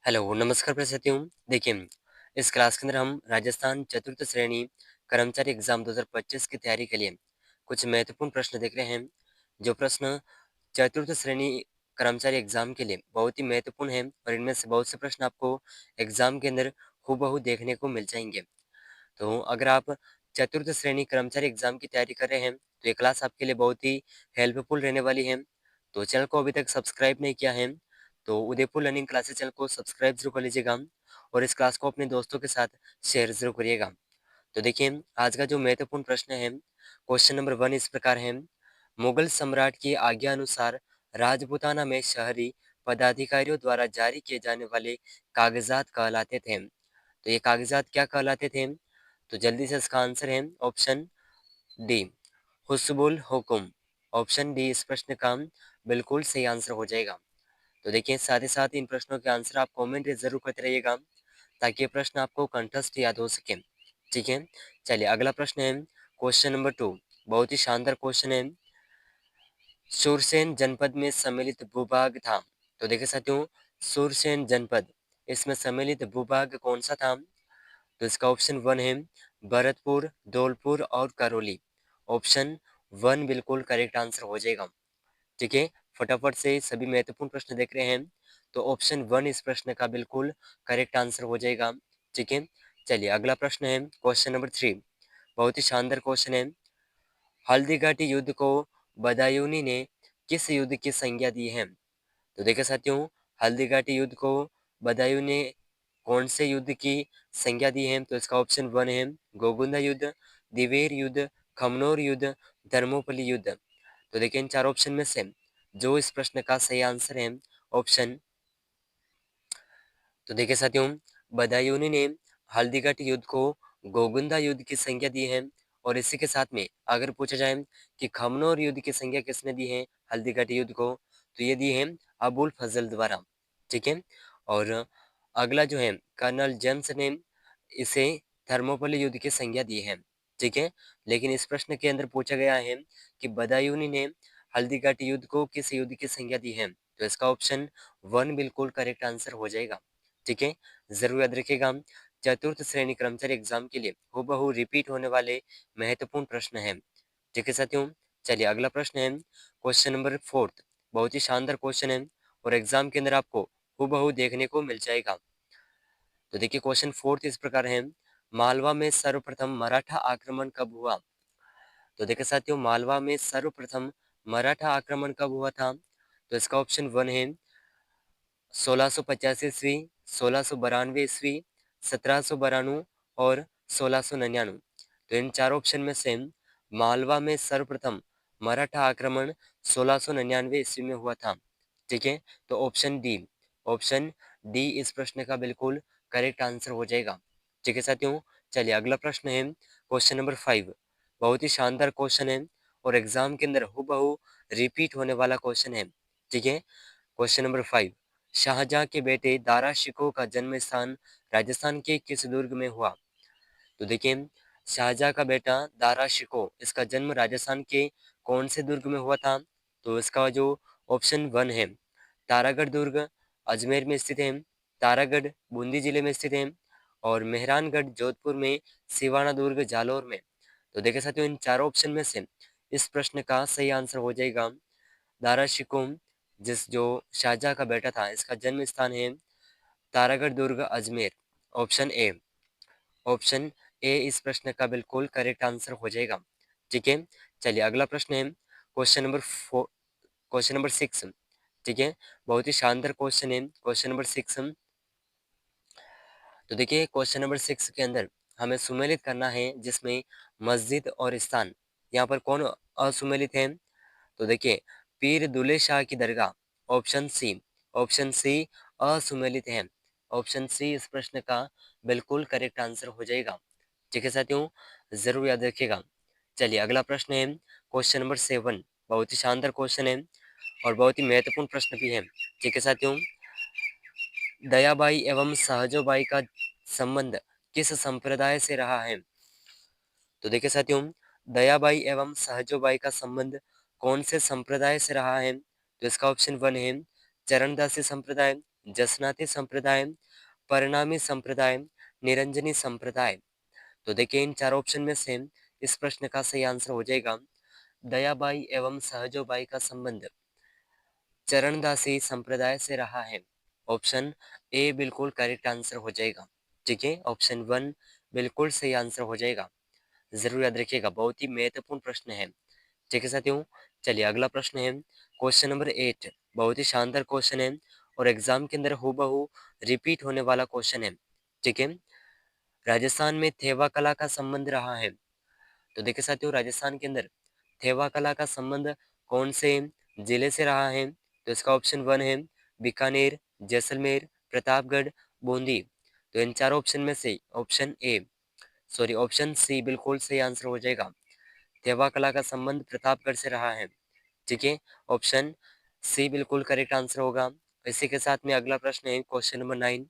Hello, नमस्कार प्रस्तुति हूँ। देखिए, इस क्लास के अंदर हम राजस्थान चतुर्थ श्रेणी कर्मचारी एग्जाम 2025 की तैयारी के लिए कुछ महत्वपूर्ण प्रश्न देख रहे हैं। जो प्रश्न चतुर्थ श्रेणी कर्मचारी एग्जाम के लिए बहुत ही महत्वपूर्ण है और इनमें से बहुत से प्रश्न आपको एग्जाम के अंदर हूबहू देखने को मिल जाएंगे। तो अगर आप चतुर्थ श्रेणी कर्मचारी एग्जाम की तैयारी कर रहे हैं, तो ये क्लास आपके लिए बहुत ही हेल्पफुल रहने वाली है। तो चैनल को अभी तक सब्सक्राइब नहीं किया है, तो उदयपुर लर्निंग क्लासेस चैनल को सब्सक्राइब जरूर कर लीजिएगा और इस क्लास को अपने दोस्तों के साथ शेयर जरूर करिएगा। तो देखिए, आज का जो महत्वपूर्ण प्रश्न है, क्वेश्चन नंबर 1 इस प्रकार है। मुगल सम्राट की आज्ञा अनुसार राजपूताना में शहरी पदाधिकारियों द्वारा जारी किए जाने वाले कागजात कहलाते थे। तो ये कागजात क्या कहलाते थे? तो जल्दी से इसका आंसर है ऑप्शन डी, हुस्बुल हुकुम। ऑप्शन डी इस प्रश्न का बिल्कुल सही आंसर हो जाएगा। तो देखिए, साथ ही साथ इन प्रश्नों के आंसर आप कमेंट जरूर करते रहिएगा ताकि ये प्रश्न आपको कंठस्थ याद हो सके। ठीक है, चलिए अगला प्रश्न है क्वेश्चन नंबर 2। बहुत ही शानदार क्वेश्चन है। सुरसेन जनपद में सम्मिलित भूभाग था। तो देखिए साथियों, सुरसेन जनपद, इसमें सम्मिलित भूभाग कौन सा था? तो इसका ऑप्शन 1 है भरतपुर, धौलपुर और करौली। ऑप्शन 1 बिल्कुल करेक्ट आंसर हो जाएगा। ठीक है, फटाफट से सभी महत्वपूर्ण प्रश्न देख रहे हैं, तो ऑप्शन 1 इस प्रश्न का बिल्कुल करेक्ट आंसर हो जाएगा। ठीक है, चलिए अगला प्रश्न है क्वेश्चन नंबर 3। बहुत ही शानदार क्वेश्चन है। हल्दीघाटी युद्ध को बदायूंनी ने किस युद्ध की संज्ञा दी है? तो देखिए साथियों, हल्दीघाटी युद्ध को बदायूं ने कौन से युद्ध की संज्ञा दी है? तो इसका ऑप्शन 1 है गोगुंदा युद्ध, दिवेर युद्ध, खमनोर युद्ध, धर्मोपल्ली युद्ध। तो देखिए, इन चार ऑप्शन में से जो इस प्रश्न का सही आंसर है ऑप्शन, तो देखिए साथियों, बदायूंनी ने हल्दीघाटी युद्ध को गोगुंदा युद्ध की संज्ञा दी है। और इसी के साथ में अगर पूछा जाए कि खमनोर युद्ध की संज्ञा किसने दी है हल्दीघाटी युद्ध को, तो ये दी है अबुल फजल द्वारा। ठीक है, और अगला जो है कर्नल जेम्स ने इसे थर्मोपल्ली युद्ध की संज्ञा दी है। ठीक है, लेकिन इस प्रश्न के अंदर पूछा गया है कि बदायूंनी ने हल्दीघाटी युद्ध को किस युद्ध की संज्ञा दी है? तो इसका ऑप्शन 1 बिल्कुल करेक्ट आंसर हो जाएगा। ठीक है, जरूर याद रखिएगा। चतुर्थ श्रेणी कर्मचारी एग्जाम के लिए हूबहू रिपीट होने वाले महत्वपूर्ण प्रश्न है। ठीक है साथियों, चलिए अगला प्रश्न है क्वेश्चन नंबर 4। बहुत ही शानदार क्वेश्चन है और एग्जाम के अंदर आपको हूबहू देखने को मिल जाएगा। तो देखिए, क्वेश्चन 4 इस प्रकार है। मालवा में सर्वप्रथम मराठा आक्रमण कब हुआ? तो देखिए साथियों, मालवा में सर्वप्रथम मराठा आक्रमण कब हुआ था? तो इसका ऑप्शन 1 है 1685 ईस्वी, 1692 ईस्वी, 1792 और 1699। तो इन चार ऑप्शन में से मालवा में सर्वप्रथम मराठा आक्रमण 1699 ईस्वी में हुआ था। ठीक है, तो ऑप्शन डी, ऑप्शन डी इस प्रश्न का बिल्कुल करेक्ट आंसर हो जाएगा। ठीक है साथियों, चलिए अगला प्रश्न है क्वेश्चन नंबर 5। बहुत ही शानदार क्वेश्चन है और एग्जाम के अंदर हूबहू रिपीट होने वाला क्वेश्चन है। ठीक है, क्वेश्चन नंबर 5। शाहजहां के बेटे दारा शिकोह का जन्म स्थान राजस्थान के किस दुर्ग में हुआ? तो देखिए, शाहजहां का बेटा दारा शिकोह, इसका जन्म राजस्थान के कौन से दुर्ग में हुआ था? तो इसका जो ऑप्शन 1 है तारागढ़ दुर्ग अजमेर में स्थित है, तारागढ़ बूंदी जिले में स्थित है और मेहरानगढ़ जोधपुर में, सिवाना दुर्ग जालौर में। तो देखिए साथियों, इन चारों ऑप्शन में से इस प्रश्न का सही आंसर हो जाएगा दारा शिकोह, जिस जो शाहजहां का बेटा था, इसका जन्म स्थान है तारागढ़ दुर्ग Ajmer. Option A, option A इस प्रश्न का बिल्कुल करेक्ट आंसर हो जाएगा। ठीक है, चलिए अगला प्रश्न है क्वेश्चन नंबर 4, क्वेश्चन नंबर 6। ठीक है, बहुत ही शानदार क्वेश्चन है क्वेश्चन नंबर 6। तो देखिए, क्वेश्चन नंबर 6 के अंदर हमें सुमेलित करना है जिसमें मस्जिद और स्थान, यहाँ पर कौन असुमेलित है? तो देखिए, पीर दुले शाह की दरगाह। ऑप्शन सी, ऑप्शन सी असुमेलित है। ऑप्शन सी इस प्रश्न का बिल्कुल करेक्ट आंसर हो जाएगा। ठीक है साथियों, जरूर याद रखिएगा। चलिए अगला प्रश्न है क्वेश्चन नंबर 7। बहुत ही शानदार क्वेश्चन है और बहुत ही महत्वपूर्ण प्रश्न भी है। ठीक है साथियों, दयाबाई एवं सहजोबाई का संबंध किस संप्रदाय से रहा है? तो देखिए साथियों, दयाबाई एवं सहजोबाई का संबंध कौन से संप्रदाय से रहा है? तो इसका ऑप्शन 1 है चरणदासी संप्रदाय, जसनाती संप्रदाय, परिणामी संप्रदाय, निरंजनी संप्रदाय। तो देखिए इन चार ऑप्शन में से इस प्रश्न का सही आंसर हो जाएगा दयाबाई एवं सहजोबाई का संबंध चरणदासी संप्रदाय से रहा है। ऑप्शन ए बिल्कुल करेक्ट आंसर हो जाएगा। ठीक है, ऑप्शन वन बिल्कुल सही आंसर हो जाएगा। जरूर याद रखिएगा, बहुत ही महत्वपूर्ण प्रश्न है। ठीक है साथियों, चलिए अगला प्रश्न है क्वेश्चन नंबर 8। बहुत ही शानदार क्वेश्चन है और एग्जाम के अंदर हूबहू रिपीट होने वाला क्वेश्चन है। ठीक है, राजस्थान में थेवा कला का संबंध रहा है। तो देखिए साथियों, राजस्थान के अंदर थेवा कला का संबंध कौन से जिले से रहा है? तो इसका ऑप्शन वन है बीकानेर, जैसलमेर, प्रतापगढ़, बूंदी। तो इन चार ऑप्शन में से ऑप्शन सी बिल्कुल सही आंसर हो जाएगा। थेवा कला का संबंध प्रतापगढ़ से रहा है। ठीक है, ऑप्शन सी बिल्कुल करेक्ट आंसर होगा। इसी के साथ में अगला प्रश्न है क्वेश्चन नंबर 9।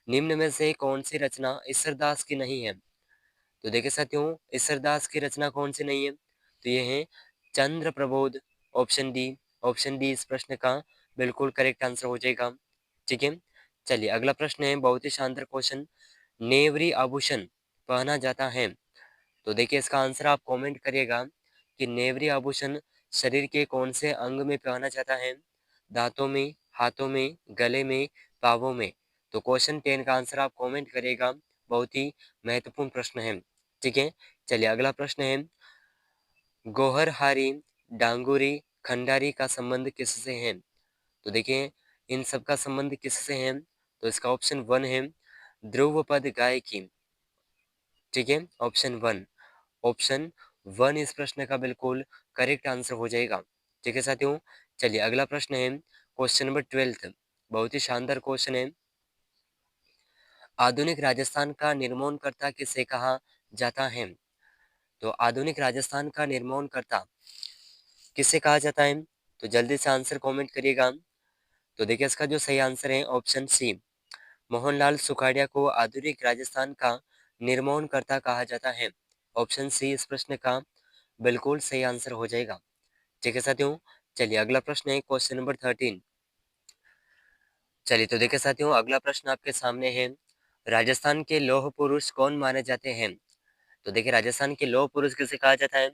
निम्न में से कौन सी रचना ईसरदास की नहीं है? तो देखिए साथियों, ईसरदास की रचना कौन सी नहीं है? तो ये है Chandra Prabodh. Option D. Option D इस प्रश्न का बिल्कुल करेक्ट आंसर हो जाएगा। ठीक है, चलिए अगला प्रश्न है बहुत ही शानदार क्वेश्चन। नेवरी आभूषण पहना जाता है। तो देखिए इसका आंसर आप कमेंट करिएगा कि नेवरी आभूषण शरीर के कौन से अंग में पहना जाता है? दांतों में, हाथों में, गले में, पाँवों में। तो क्वेश्चन 10 का आंसर आप कमेंट करिएगा। बहुत ही महत्वपूर्ण प्रश्न है। ठीक है, चलिए अगला प्रश्न है गोहरहारी, डांगुरी, खंडारी का संबंध किससे है? तो देखिए इन सब का संबंध किससे है? तो इसका ऑप्शन वन है ध्रुवपद गायकी। ठीक है, ऑप्शन वन। ऑप्शन वन इस प्रश्न का बिल्कुल करेक्ट आंसर हो जाएगा। ठीक है साथियों, चलिए अगला प्रश्न है क्वेश्चन नंबर 12। बहुत ही शानदार क्वेश्चन है। आधुनिक राजस्थान का निर्माणकर्ता किसे कहा जाता है? तो आधुनिक राजस्थान का निर्माणकर्ता किसे कहा जाता है? तो जल्दी से आंसर कमेंट करिएगा। तो देखिए इसका जो सही आंसर है ऑप्शन सी, मोहनलाल सुखाड़िया को आधुनिक राजस्थान का निर्माणकर्ता कहा जाता है। ऑप्शन सी इस प्रश्न का बिल्कुल सही आंसर हो जाएगा। ठीक है साथियों, चलिए अगला प्रश्न है क्वेश्चन नंबर 13। चलिए तो देखिए साथियों, अगला प्रश्न आपके सामने है राजस्थान के लौह पुरुष कौन माने जाते हैं? तो देखिए राजस्थान के लौह पुरुष किसे कहा जाता है?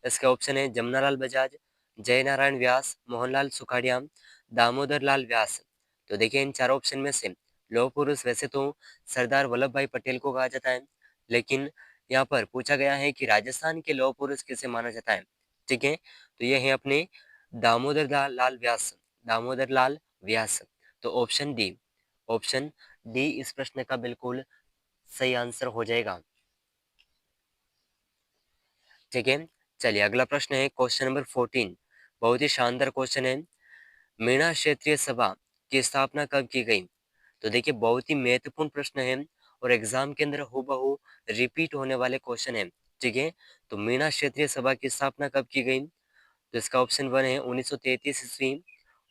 इसके ऑप्शन है जमनालाल बजाज, जयनारायण व्यास, मोहनलाल सुखाड़िया, दामोदर लाल व्यास। तो देखिए इन चार ऑप्शन में से लौह पुरुष वैसे तो सरदार वल्लभ भाई पटेल को कहा जाता है, लेकिन यहाँ पर पूछा गया है कि राजस्थान के लौह पुरुष किसे माना जाता है। ठीक है, तो ये है अपने लाल व्यास, दामोदर लाल व्यास। तो ऑप्शन डी इस प्रश्न का बिल्कुल सही आंसर हो जाएगा। ठीक है, चलिए अगला प्रश्न है क्वेश्चन नंबर 14। बहुत ही शानदार क्वेश्चन है। मीणा क्षेत्रीय सभा की स्थापना कब की गई? तो देखिए बहुत ही महत्वपूर्ण प्रश्न है और एग्जाम के अंदर हूबहू रिपीट होने वाले क्वेश्चन है। ठीक है, तो मीणा क्षेत्रीय सभा की स्थापना कब की गई? तो इसका ऑप्शन वन है 1933 ईस्वी।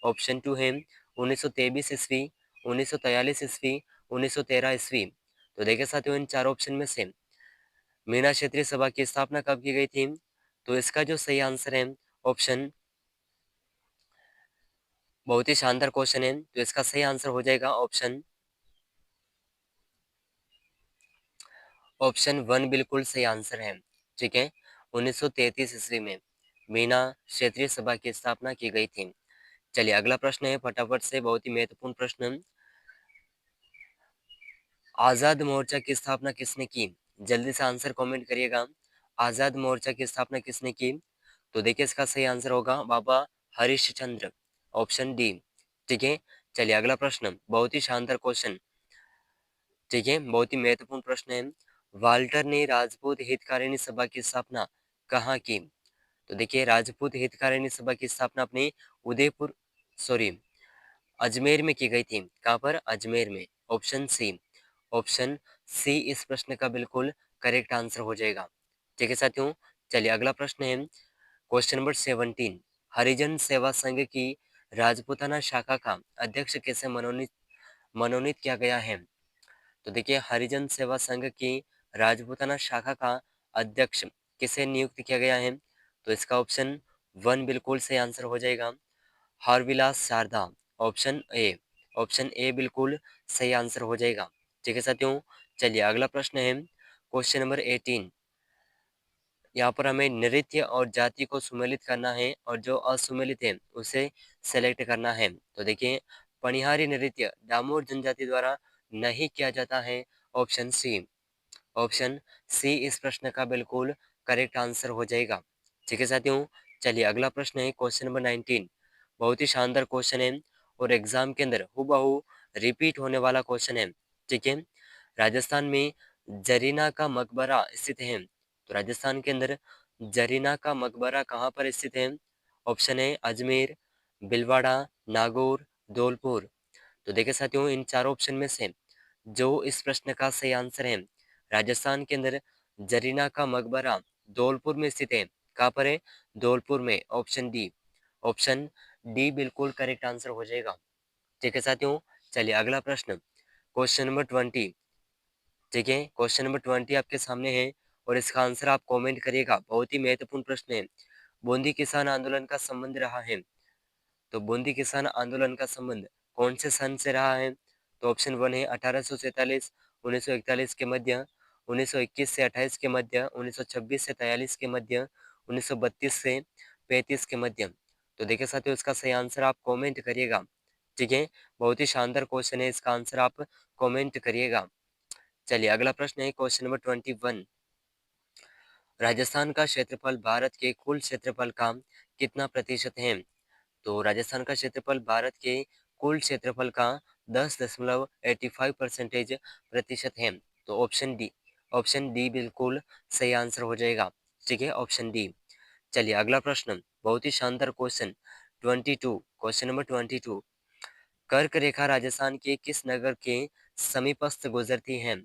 ऑप्शन टू है 1923 ईस्वी, 1943 ईस्वी, 1913 ईस्वी। तो देखिए साथियों इन चार ऑप्शन में से मीना क्षेत्रीय सभा की स्थापना कब की गई थी? तो इसका जो सही आंसर है ऑप्शन, बहुत ही शानदार क्वेश्चन है, तो इसका सही आंसर हो जाएगा ऑप्शन वन बिल्कुल सही आंसर है। ठीक है, 1933 ईस्वी में मीना क्षेत्रीय सभा की स्थापना की गई थी। चलिए अगला प्रश्न है फटाफट से, बहुत ही महत्वपूर्ण प्रश्न। आजाद मोर्चा की स्थापना किसने की? जल्दी से आंसर कमेंट करिएगा। आजाद मोर्चा की स्थापना किसने की? तो देखिए इसका सही आंसर होगा बाबा हरिश्चंद्र, ऑप्शन डी। ठीक है, चलिए अगला प्रश्न, बहुत ही शानदार क्वेश्चन। ठीक है, बहुत ही महत्वपूर्ण प्रश्न है। वाल्टर ने राजपूत हितकारिणी सभा की स्थापना कहाँ की? तो देखिए राजपूत हितकारिणी सभा की स्थापना अपने उदयपुर सॉरी अजमेर में की गई थी। कहाँ पर? अजमेर में। ऑप्शन सी, ऑप्शन सी इस प्रश्न का बिल्कुल करेक्ट आंसर हो जाएगा। ठीक है साथियों, चलिए अगला प्रश्न है क्वेश्चन नंबर 17। हरिजन सेवा संघ की राजपूताना शाखा का अध्यक्ष कैसे मनोनीत मनोनीत किया गया है? तो देखिए हरिजन सेवा संघ की राजपूताना शाखा का अध्यक्ष किसे नियुक्त किया गया है? तो इसका ऑप्शन वन बिल्कुल सही आंसर हो जाएगा Harbilas Sarda, option A. Option A बिल्कुल सही आंसर हो जाएगा। ठीक है साथियों, चलिए अगला प्रश्न है क्वेश्चन नंबर 18। यहाँ पर हमें नृत्य और जाति को सुमेलित करना है और जो असुमेलित है उसे सेलेक्ट करना है। तो देखिए, पनिहारी नृत्य डामोर जनजाति द्वारा नहीं किया जाता है। Option C. ऑप्शन सी इस प्रश्न का बिल्कुल करेक्ट आंसर हो जाएगा। ठीक है साथियों, चलिए अगला प्रश्न है क्वेश्चन नंबर 19। बहुत ही शानदार क्वेश्चन है और एग्जाम के अंदर हूबहू रिपीट होने वाला क्वेश्चन है। ठीक है, राजस्थान में जरीना का मकबरा स्थित है। तो राजस्थान के अंदर जरीना का मकबरा कहाँ पर स्थित है? ऑप्शन है अजमेर, भीलवाड़ा, नागौर, धौलपुर। तो देखिए साथियों, इन चारों ऑप्शन में से जो इस प्रश्न का सही आंसर है, राजस्थान के अंदर जरीना का मकबरा धौलपुर में स्थित है। कहाँ पर है? धौलपुर में। Option D. ऑप्शन डी बिल्कुल करेक्ट आंसर हो जाएगा। ठीक है साथियों, चलिए अगला प्रश्न क्वेश्चन नंबर 20। ठीक है, क्वेश्चन नंबर 20 आपके सामने है और इसका आंसर आप कमेंट करिएगा। बहुत ही महत्वपूर्ण प्रश्न है। बूंदी किसान आंदोलन का संबंध रहा है। तो बूंदी किसान आंदोलन का संबंध कौन से सन से रहा है? तो ऑप्शन 1 है 1847, 1941 के मध्य, 1921 से 28 के मध्य, 1926 से 43 के मध्य, 1932 से 35 के मध्य। तो देखिए साथियों, इसका सही आंसर आप कमेंट करिएगा। ठीक है, बहुत ही शानदार क्वेश्चन है, इसका आंसर आप कमेंट करिएगा। चलिए अगला प्रश्न है क्वेश्चन नंबर 21। राजस्थान का क्षेत्रफल भारत के कुल क्षेत्रफल का कितना प्रतिशत है? तो राजस्थान का क्षेत्रफल भारत के कुल क्षेत्रफल का 10.85% प्रतिशत है। तो ऑप्शन डी। ऑप्शन डी बिल्कुल सही आंसर हो जाएगा। ठीक है, ऑप्शन डी। चलिए अगला प्रश्न, बहुत ही शानदार क्वेश्चन 22, क्वेश्चन नंबर 22। कर्क रेखा राजस्थान के किस नगर के समीपस्थ गुजरती है?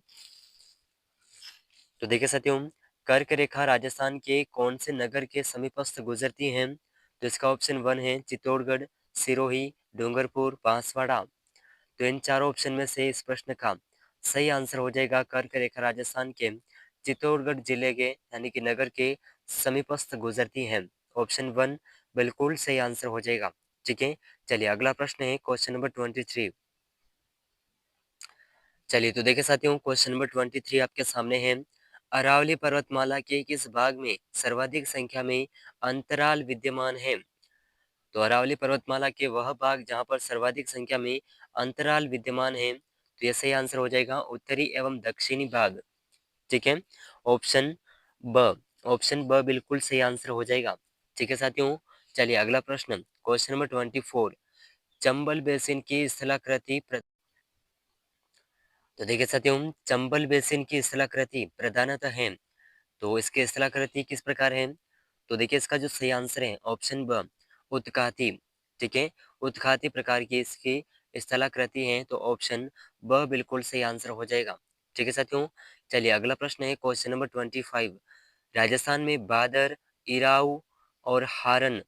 तो देखिए साथियों, कर्क रेखा राजस्थान के कौन से नगर के समीपस्थ गुजरती है? तो इसका ऑप्शन 1 है चित्तौड़गढ़, सिरोही, डूंगरपुर, बांसवाड़ा। तो इन चारों ऑप्शन में से इस प्रश्न का सही आंसर हो जाएगा कर्क रेखा राजस्थान के चित्तौड़गढ़ जिले के यानी कि नगर के समीपस्थ गुजरती है। ऑप्शन 1 बिल्कुल सही आंसर हो जाएगा। ठीक है, चलिए अगला प्रश्न है क्वेश्चन नंबर 23। चलिए तो देखिए साथियों, क्वेश्चन नंबर 23 आपके सामने है। अरावली पर्वतमाला के किस भाग में सर्वाधिक संख्या में अंतराल विद्यमान है? तो अरावली पर्वतमाला के वह भाग जहाँ पर सर्वाधिक संख्या में अंतराल विद्यमान है, तो यह सही आंसर हो जाएगा उत्तरी एवं दक्षिणी भाग। ठीक है, ऑप्शन ब। ऑप्शन ब बिल्कुल सही आंसर हो जाएगा। ठीक है साथियों, चलिए अगला प्रश्न क्वेश्चन नंबर 24। चंबल बेसिन की स्थलाकृति तो देखिए साथियों, चंबल बेसिन की स्थलाकृति प्रधानतः है। तो इसकी स्थलाकृति किस प्रकार है? तो देखिए, इसका जो सही आंसर है ऑप्शन ब उत्काती। ठीक है, उत्काती प्रकार की इसकी स्थलाकृति है। तो ऑप्शन ब बिल्कुल सही आंसर हो जाएगा। ठीक है साथियों, चलिए अगला प्रश्न है क्वेश्चन नंबर 25। राजस्थान में बादर, इराऊ और हारन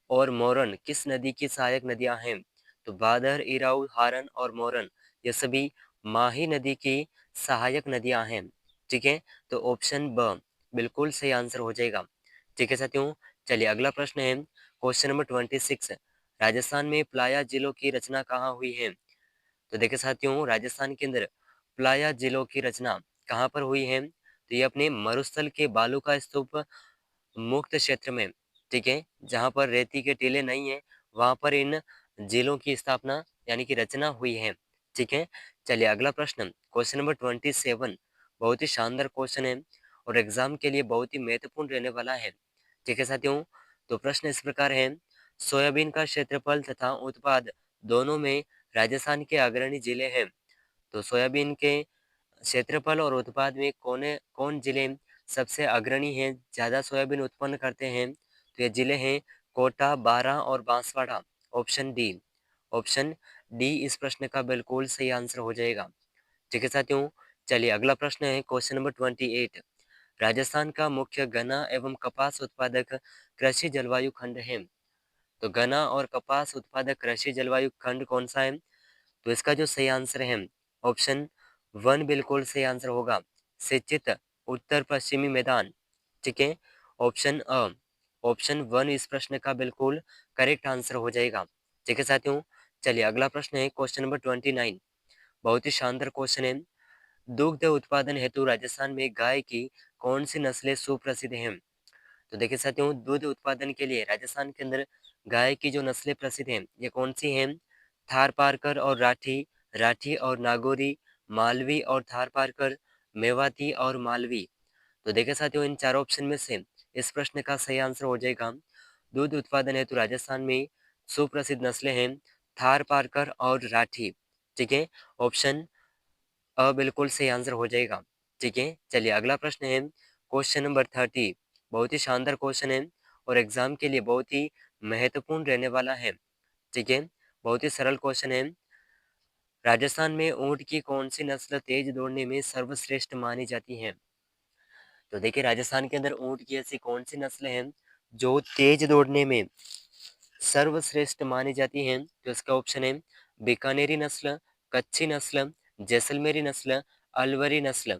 और मोरन किस नदी की सहायक नदियां हैं? तो बादर, इराऊ, हारन और मोरन ये सभी माही नदी की सहायक नदियां हैं। ठीक है, तो ऑप्शन ब बिल्कुल सही आंसर हो जाएगा। ठीक है साथियों, चलिए अगला प्रश्न है क्वेश्चन नंबर 26। राजस्थान में प्लाया जिलों की रचना कहाँ हुई है? तो देखिए साथियों, राजस्थान के अंदर प्लाया जिलों की रचना कहाँ पर हुई है? तो ये अपने मरुस्थल के बालू का स्तूप मुक्त क्षेत्र में। ठीक है, जहाँ पर रेती के टीले नहीं है, वहाँ पर इन जिलों की स्थापना यानी कि रचना हुई है। ठीक है, चलिए अगला प्रश्न क्वेश्चन नंबर 27। बहुत ही शानदार क्वेश्चन है और एग्जाम के लिए बहुत ही महत्वपूर्ण रहने वाला है। ठीक है साथियों, तो प्रश्न इस प्रकार है। सोयाबीन का क्षेत्रफल तथा उत्पाद दोनों में राजस्थान के अग्रणी जिले हैं। तो सोयाबीन के क्षेत्रफल और उत्पाद में कौन जिले सबसे अग्रणी हैं, ज़्यादा सोयाबीन उत्पन्न करते हैं? तो ये जिले हैं कोटा, बारां और Banswara. Option D. Option D इस प्रश्न का बिल्कुल सही आंसर हो जाएगा। ठीक है साथियों, चलिए अगला प्रश्न है क्वेश्चन नंबर 28। राजस्थान का मुख्य गन्ना एवं कपास उत्पादक कृषि जलवायु खंड है। तो गन्ना और कपास उत्पादक कृषि जलवायु खंड कौन सा है? तो इसका जो सही आंसर है ऑप्शन 1 बिल्कुल सही आंसर होगा सिंचित उत्तर पश्चिमी मैदान। ठीक है, ऑप्शन ऑप्शन 1 इस प्रश्न का बिल्कुल करेक्ट आंसर हो जाएगा। ठीक है साथियों, चलिए अगला प्रश्न है क्वेश्चन नंबर 29। बहुत ही शानदार क्वेश्चन है। दुग्ध उत्पादन हेतु राजस्थान में गाय की कौन सी नस्लें सुप्रसिद्ध हैं? तो देखिए साथियों, दूध उत्पादन के लिए राजस्थान के अंदर गाय की जो नस्लें प्रसिद्ध हैं, ये कौन सी हैं? थारपारकर और राठी, राठी और नागौरी, मालवी और थारपारकर, मेवाती और मालवी। तो देखिए साथियों, इन चारों ऑप्शन में से इस प्रश्न का सही आंसर हो जाएगा दूध उत्पादन हेतु राजस्थान में सुप्रसिद्ध नस्लें हैं थारपारकर और राठी। ठीक है, ऑप्शन बिल्कुल सही आंसर हो जाएगा। ठीक है, चलिए अगला प्रश्न है क्वेश्चन नंबर 30। बहुत ही शानदार क्वेश्चन है और एग्जाम के लिए बहुत ही महत्वपूर्ण रहने वाला है। ठीक है, बहुत ही सरल क्वेश्चन है। राजस्थान में ऊंट की कौन सी नस्ल तेज दौड़ने में सर्वश्रेष्ठ मानी जाती है? तो देखिए राजस्थान के अंदर ऊंट की ऐसी कौन सी नस्ल है जो तेज दौड़ने में सर्वश्रेष्ठ मानी जाती हैं? तो इसका ऑप्शन है बीकानेरी नस्ल, कच्छी नस्ल, जैसलमेरी नस्ल, अलवरी नस्ल।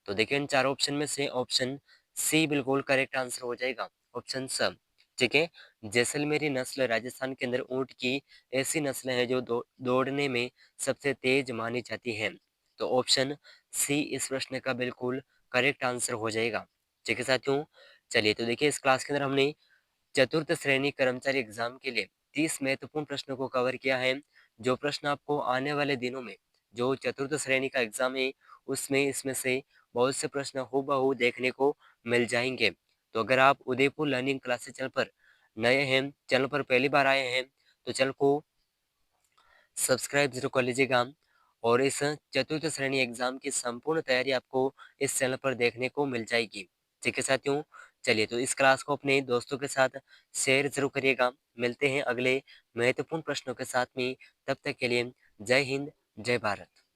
तो देखिए इन चारों ऑप्शन में से ऑप्शन सी बिल्कुल करेक्ट आंसर हो जाएगा, ऑप्शन स। ठीक है, जैसलमेरी नस्ल राजस्थान के अंदर ऊंट की ऐसी नस्ल है जो दौड़ने में सबसे तेज मानी जाती है। तो ऑप्शन सी इस प्रश्न का बिल्कुल करेक्ट आंसर हो जाएगा। ठीक है साथियों, चलिए तो देखिए इस क्लास के अंदर हमने चतुर्थ श्रेणी कर्मचारी एग्जाम के लिए 30 महत्वपूर्ण प्रश्नों को कवर किया है। जो प्रश्न आपको आने वाले दिनों में जो चतुर्थ श्रेणी का एग्जाम है उसमें इसमें से बहुत से प्रश्न हूबहू देखने को मिल जाएंगे। तो अगर आप उदयपुर लर्निंग क्लासेस चैनल पर नए हैं, चैनल पर पहली बार आए हैं, तो चैनल को सब्सक्राइब जरूर कर लीजिएगा और इस चतुर्थ श्रेणी एग्जाम की संपूर्ण तैयारी आपको इस चैनल पर देखने को मिल जाएगी। ठीक है साथियों, चलिए तो इस क्लास को अपने दोस्तों के साथ शेयर जरूर करिएगा। मिलते हैं अगले महत्वपूर्ण प्रश्नों के साथ में, तब तक के लिए जय हिंद, जय भारत।